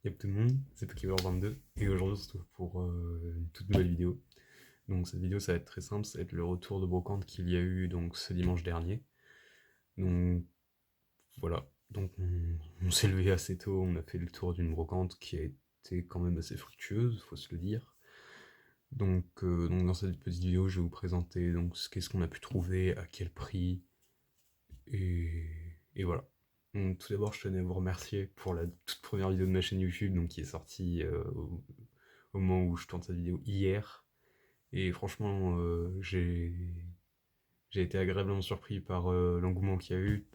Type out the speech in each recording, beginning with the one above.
Yep tout le monde, c'est Pokémon22 et aujourd'hui on se retrouve pour une toute nouvelle vidéo. Donc cette vidéo ça va être très simple, ça va être le retour de brocante qu'il y a eu donc ce dimanche dernier. Donc voilà, donc on s'est levé assez tôt, on a fait le tour d'une brocante qui a été quand même assez fructueuse, faut se le dire. Donc dans cette petite vidéo je vais vous présenter donc qu'est-ce qu'on a pu trouver, à quel prix, et voilà. Donc, tout d'abord, je tenais à vous remercier pour la toute première vidéo de ma chaîne YouTube donc, qui est sortie au moment où je tourne cette vidéo hier. Et franchement, j'ai été agréablement surpris par l'engouement qu'il y a eu,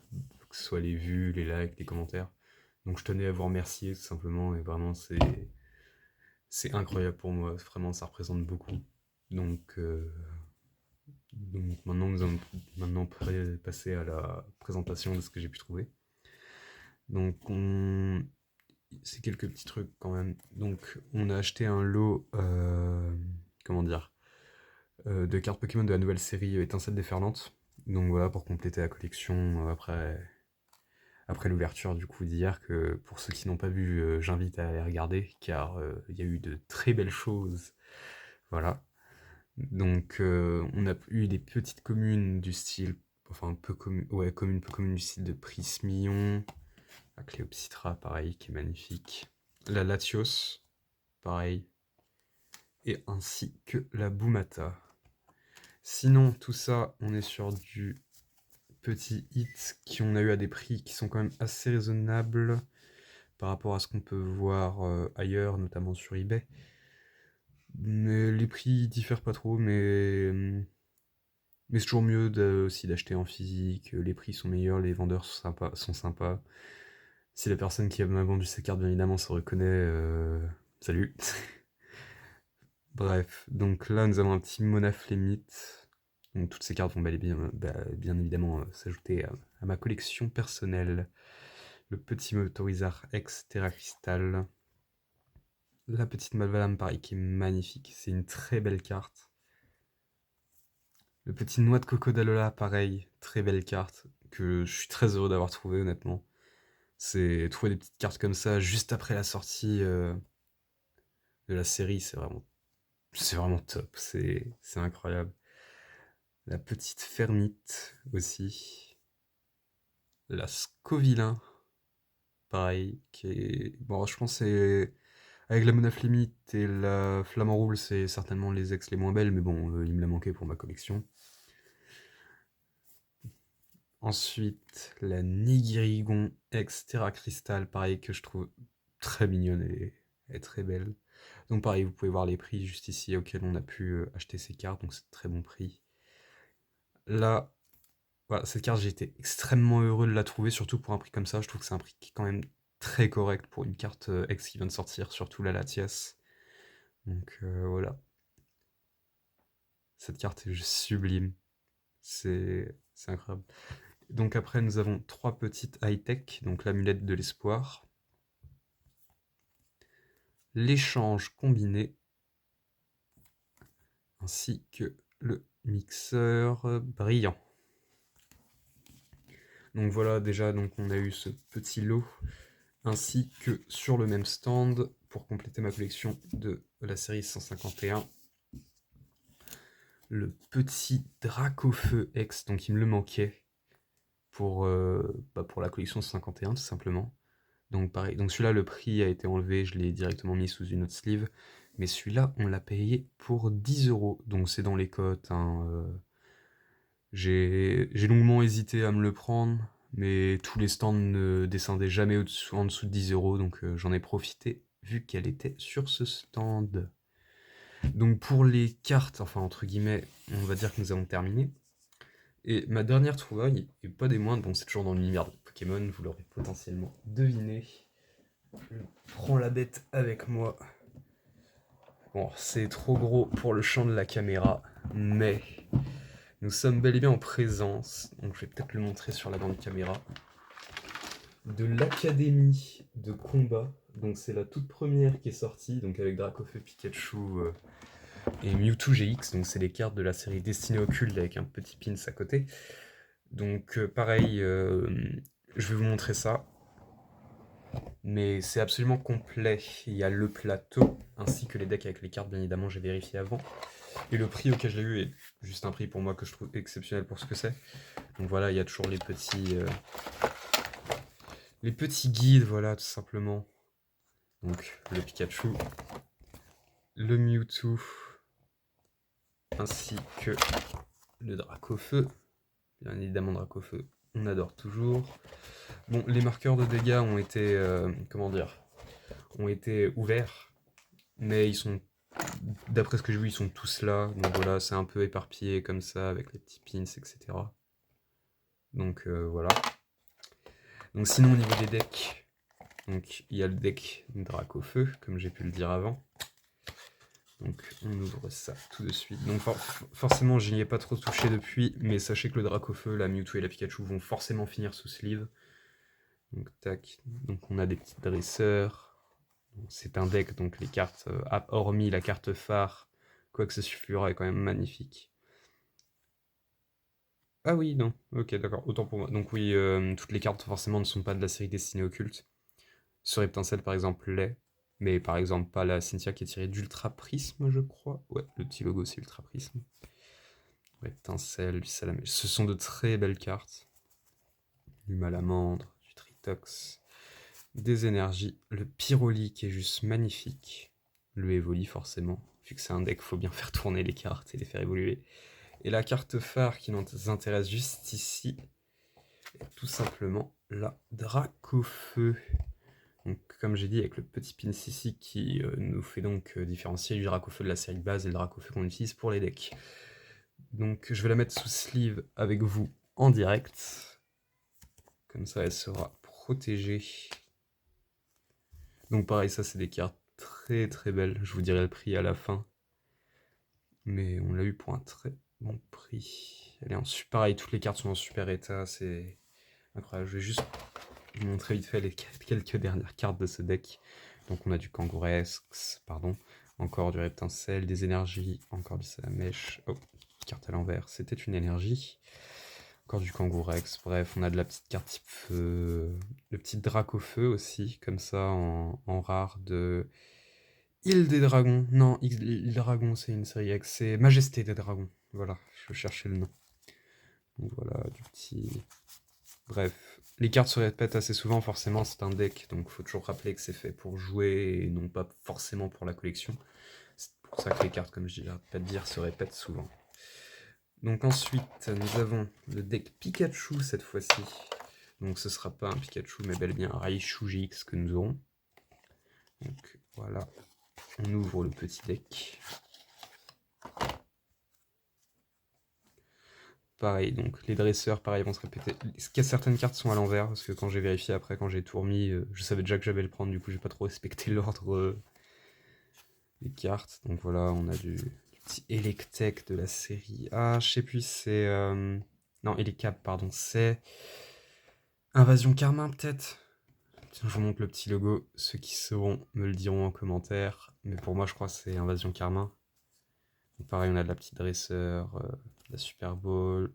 que ce soit les vues, les likes, les commentaires. Donc je tenais à vous remercier tout simplement, et vraiment c'est incroyable pour moi, vraiment ça représente beaucoup. Donc, euh, donc maintenant nous allons passer à la présentation de ce que j'ai pu trouver. Donc on, c'est quelques petits trucs quand même. Donc, on a acheté un lot, comment dire, de cartes Pokémon de la nouvelle série Étincelle déferlante. Donc voilà, pour compléter la collection après l'ouverture du coup d'hier, que pour ceux qui n'ont pas vu, j'invite à aller regarder, car il y a eu de très belles choses. Voilà. Donc, on a eu des petites communes du style, enfin, peu communes, ouais, communes, peu communes du style de Prismion, la Cléopsitra, pareil, qui est magnifique. La Latios, pareil, et ainsi que la Boumata. Sinon, tout ça, on est sur du petit hit qu'on a eu à des prix qui sont quand même assez raisonnables par rapport à ce qu'on peut voir ailleurs, notamment sur eBay. Mais les prix diffèrent pas trop, mais c'est toujours mieux aussi d'acheter en physique. Les prix sont meilleurs, les vendeurs sont sympas. Si la personne qui m'a vendu ces cartes, bien évidemment, se reconnaît, salut. Bref, donc là nous avons un petit Monaflémite. Donc toutes ces cartes vont bel et bien, bien évidemment s'ajouter à ma collection personnelle. Le petit Motorizard X Terra Crystal. La petite Malvalame, pareil, qui est magnifique. C'est une très belle carte. Le petit Noix de Coco d'Alola, pareil, très belle carte. Que je suis très heureux d'avoir trouvé, honnêtement. C'est trouver des petites cartes comme ça juste après la sortie de la série, c'est vraiment top. C'est incroyable. La petite Fermite aussi. La Scovillain, pareil, qui est... Bon, je pense que c'est... Avec la Monaflémite et la Flamant Rouble, c'est certainement les ex les moins belles, mais bon, il me l'a manqué pour ma collection. Ensuite, la Nigirigon ex Terra Crystal, pareil, que je trouve très mignonne et très belle. Donc pareil, vous pouvez voir les prix juste ici auxquels on a pu acheter ces cartes, donc c'est de très bon prix. Là, voilà, cette carte, j'ai été extrêmement heureux de la trouver, surtout pour un prix comme ça. Je trouve que c'est un prix qui est quand même très correct pour une carte X qui vient de sortir, surtout la Latias. Donc voilà, cette carte est juste sublime. C'est incroyable. Donc après, nous avons trois petites high-tech, donc l'amulette de l'espoir, l'échange combiné, ainsi que le mixeur brillant. Donc voilà, déjà, donc on a eu ce petit lot, ainsi que sur le même stand, pour compléter ma collection de la série 151, le petit Dracofeu X, donc il me le manquait pour la collection 51 tout simplement. Donc pareil, donc celui-là le prix a été enlevé, je l'ai directement mis sous une autre sleeve, mais celui-là on l'a payé pour 10 €, donc c'est dans les cotes, hein, j'ai longuement hésité à me le prendre, mais tous les stands ne descendaient jamais en dessous de 10 €, donc j'en ai profité vu qu'elle était sur ce stand. Donc pour les cartes, enfin entre guillemets, on va dire que nous avons terminé. Et ma dernière trouvaille, et pas des moindres, bon c'est toujours dans l'univers de Pokémon, vous l'aurez potentiellement deviné. Je prends la bête avec moi. Bon, c'est trop gros pour le champ de la caméra, mais nous sommes bel et bien en présence, donc je vais peut-être le montrer sur la grande caméra, de l'Académie de combat. Donc c'est la toute première qui est sortie, donc avec Dracofeu, Pikachu et Mewtwo GX, donc c'est les cartes de la série Destinée Occulte avec un petit pins à côté. Donc pareil, je vais vous montrer ça. Mais c'est absolument complet. Il y a le plateau, ainsi que les decks avec les cartes, bien évidemment, j'ai vérifié avant. Et le prix auquel je l'ai eu est juste un prix pour moi que je trouve exceptionnel pour ce que c'est. Donc voilà, il y a toujours les petits guides, voilà, tout simplement. Donc le Pikachu, le Mewtwo, ainsi que le Dracofeu. Bien évidemment, Dracofeu, on adore toujours. Bon, les marqueurs de dégâts ont été, comment dire, ont été ouverts, mais ils sont, d'après ce que j'ai vu, ils sont tous là. Donc voilà, c'est un peu éparpillé comme ça, avec les petits pins, etc. Donc voilà. Donc sinon, au niveau des decks, donc il y a le deck Dracofeu, comme j'ai pu le dire avant. Donc on ouvre ça tout de suite. Donc forcément j'y ai pas trop touché depuis, mais sachez que le Dracofeu, la Mewtwo et la Pikachu vont forcément finir sous sleeve. Donc tac, donc on a des petits dresseurs. C'est un deck, donc les cartes, hormis la carte phare, quoique ce suffira, est quand même magnifique. Ah oui, non, ok, d'accord, autant pour moi. Donc oui, toutes les cartes forcément ne sont pas de la série Destinée Occulte. Sur Reptincelle par exemple l'est, mais par exemple pas la Cynthia qui est tirée d'Ultra Prisme, je crois. Ouais, le petit logo c'est Ultra Prisme. Reptincelle, du Salamèche. Ce sont de très belles cartes. Du Malamandre, du Tritox, des énergies. Le Pyroli qui est juste magnifique. Le Evoli forcément. Vu que c'est un deck, faut bien faire tourner les cartes et les faire évoluer. Et la carte phare qui nous intéresse juste ici, est tout simplement la Dracofeu. Donc, comme j'ai dit, avec le petit pin ici qui nous fait donc différencier du Dracofeu de la série base et le Dracofeu qu'on utilise pour les decks. Donc je vais la mettre sous sleeve avec vous en direct. Comme ça, elle sera protégée. Donc pareil, ça c'est des cartes très très belles. Je vous dirai le prix à la fin. Mais on l'a eu pour un très bon prix. Elle est en super... Pareil, toutes les cartes sont en super état. C'est incroyable. Je vais juste vous montrer vite fait les quelques dernières cartes de ce deck. Donc on a du Kangourex, pardon. Encore du Reptincelle, des énergies, encore du Salamèche. Oh, carte à l'envers, c'était une énergie. Encore du Kangourex, bref, on a de la petite carte type feu. Le petit Dracofeu aussi, comme ça, en rare de... Île des Dragons. Non, Île Dragon, c'est une série X. C'est Majesté des Dragons. Voilà, je cherchais le nom. Donc voilà, du petit... Bref, les cartes se répètent assez souvent, forcément, c'est un deck, donc il faut toujours rappeler que c'est fait pour jouer et non pas forcément pour la collection. C'est pour ça que les cartes, comme je dis, pas de dire, se répètent souvent. Donc ensuite, nous avons le deck Pikachu cette fois-ci. Donc ce sera pas un Pikachu, mais bel et bien un Raichu GX que nous aurons. Donc voilà, on ouvre le petit deck. Pareil, donc les dresseurs, pareil, vont se répéter. Certaines cartes sont à l'envers, parce que quand j'ai vérifié après, quand j'ai tout remis, je savais déjà que j'allais le prendre, du coup j'ai pas trop respecté l'ordre des cartes. Donc voilà, on a du petit Electek de la série A, je sais plus, c'est... Non, Elecab, pardon, c'est... Invasion Carmin, peut-être. Tiens, je vous montre le petit logo, ceux qui sauront me le diront en commentaire, mais pour moi je crois que c'est Invasion Carmin. Donc pareil, on a de la petite dresseur, de la Super Bowl.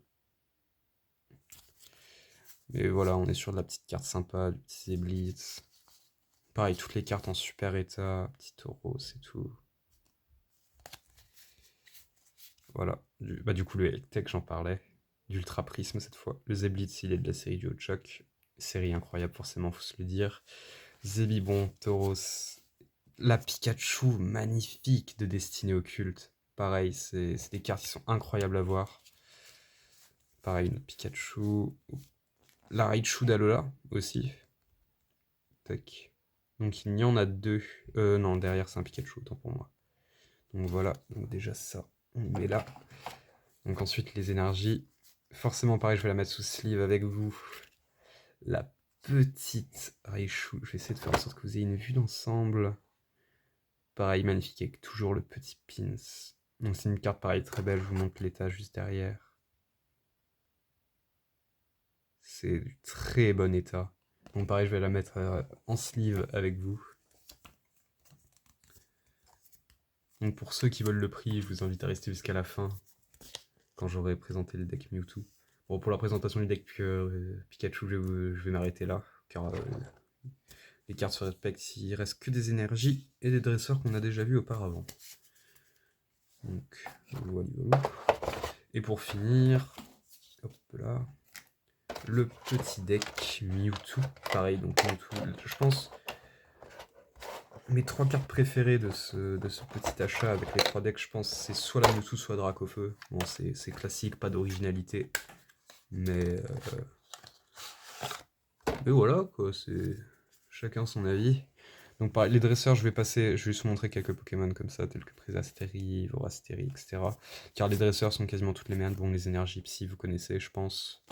Et voilà, on est sur de la petite carte sympa, du petit Zeblitz. Pareil, toutes les cartes en super état, petit taureau, c'est tout. Voilà, du coup le Hectech j'en parlais, d'Ultra Prisme cette fois. Le Zeblitz il est de la série du Choc, série incroyable forcément, faut se le dire. Zébibon, Tauros, la Pikachu magnifique de Destinée Occulte. Pareil, c'est des cartes qui sont incroyables à voir. Pareil, une Pikachu. La Raichu d'Alola aussi. Tac. Donc il y en a deux. Non, derrière c'est un Pikachu, autant pour moi. Donc voilà, donc déjà ça, on met là. Donc ensuite les énergies. Forcément pareil, je vais la mettre sous sleeve avec vous. La petite Raichu. Je vais essayer de faire en sorte que vous ayez une vue d'ensemble. Pareil, magnifique, avec toujours le petit pins. Donc c'est une carte pareil très belle, je vous montre l'état juste derrière. C'est du très bon état. Donc pareil, je vais la mettre en sleeve avec vous. Donc pour ceux qui veulent le prix, je vous invite à rester jusqu'à la fin, quand j'aurai présenté le deck Mewtwo. Bon, pour la présentation du deck Pikachu, je vais m'arrêter là, car Les cartes se respectent, il reste que des énergies et des dresseurs qu'on a déjà vus auparavant. Donc voilà. Et pour finir, hop là, le petit deck Mewtwo. Pareil, donc Mewtwo, je pense mes 3 cartes préférées de ce petit achat avec les 3 decks, je pense c'est soit la Mewtwo, soit Dracofeu. Bon, c'est classique, pas d'originalité. Mais voilà, quoi, c'est chacun son avis. Donc pareil, les dresseurs, je vais juste montrer quelques Pokémon comme ça, tels que Prisastéri, Vorastéri, etc. Car les dresseurs sont quasiment toutes les mêmes. Bon, les énergies psy, vous connaissez, je pense.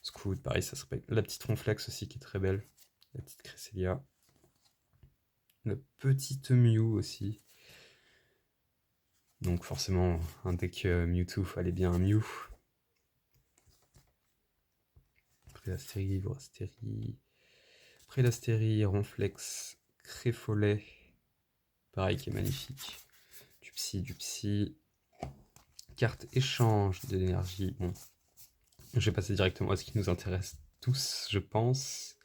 Scoot, pareil, ça serait la petite Ronflex aussi qui est très belle. La petite Cresselia. Le petit Mew aussi. Donc forcément, un deck Mewtwo, fallait bien un Mew. Prisastéri, Vorastéri, Prélastéri, Ronflex, Créfolet. Pareil, qui est magnifique. Du psy. Carte échange de l'énergie. Bon, je vais passer directement à ce qui nous intéresse tous, je pense.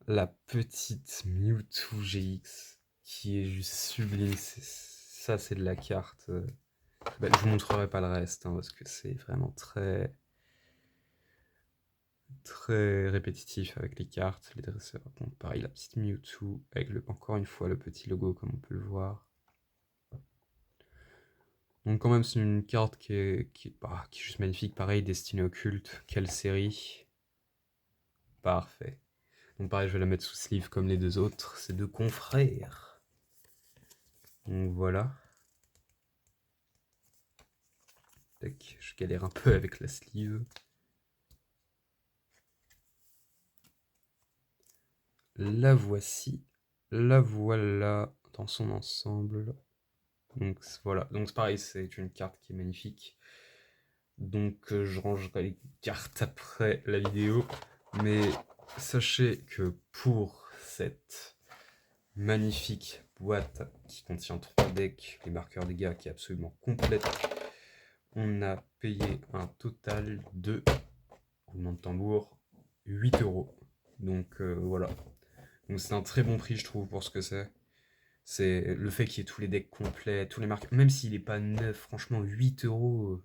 La petite Mewtwo GX, qui est juste sublime. Ça, c'est de la carte. Bah, je vous montrerai pas le reste, hein, parce que c'est vraiment très répétitif avec les cartes, les dresseurs. Bon, pareil, la petite Mewtwo, avec encore une fois le petit logo, comme on peut le voir. Donc quand même, c'est une carte qui est juste magnifique. Pareil, Destinée Occulte, quelle série. Parfait. Donc pareil, je vais la mettre sous sleeve comme les deux autres. C'est deux confrères. Donc voilà. Tac, je galère un peu avec la sleeve. La voici. La voilà dans son ensemble. Donc voilà. Donc c'est pareil, c'est une carte qui est magnifique. Donc je rangerai les cartes après la vidéo. Mais sachez que pour cette magnifique boîte qui contient 3 decks, les marqueurs dégâts qui est absolument complète, on a payé un total de, roulement de tambour, 8 €. Donc voilà. Donc c'est un très bon prix, je trouve, pour ce que c'est. C'est le fait qu'il y ait tous les decks complets, tous les marqueurs, même s'il n'est pas neuf, franchement, 8 €.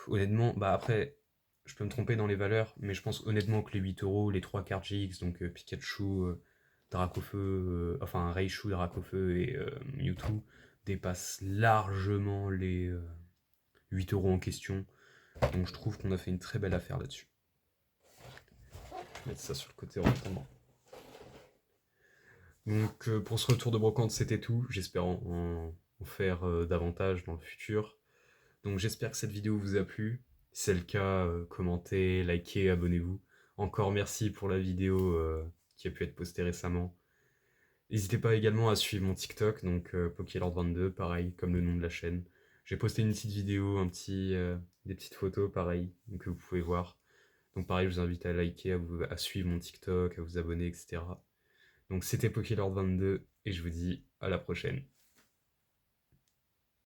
Honnêtement, bah après, je peux me tromper dans les valeurs, mais je pense honnêtement que les 8 €, les 3 cartes GX, donc Pikachu, Dracofeu, enfin Raichu, Dracofeu et Mewtwo, dépassent largement les 8 € en question. Donc je trouve qu'on a fait une très belle affaire là-dessus. Je vais mettre ça sur le côté en attendant. Donc pour ce retour de brocante, c'était tout. J'espère en faire davantage dans le futur. Donc j'espère que cette vidéo vous a plu. Si c'est le cas, commentez, likez, abonnez-vous. Encore merci pour la vidéo qui a pu être postée récemment. N'hésitez pas également à suivre mon TikTok, donc Pokélord22, pareil, comme le nom de la chaîne. J'ai posté une petite vidéo, des petites photos, pareil, donc que vous pouvez voir. Donc pareil, je vous invite à liker, à suivre mon TikTok, à vous abonner, etc. Donc c'était Pokélord22, et je vous dis à la prochaine.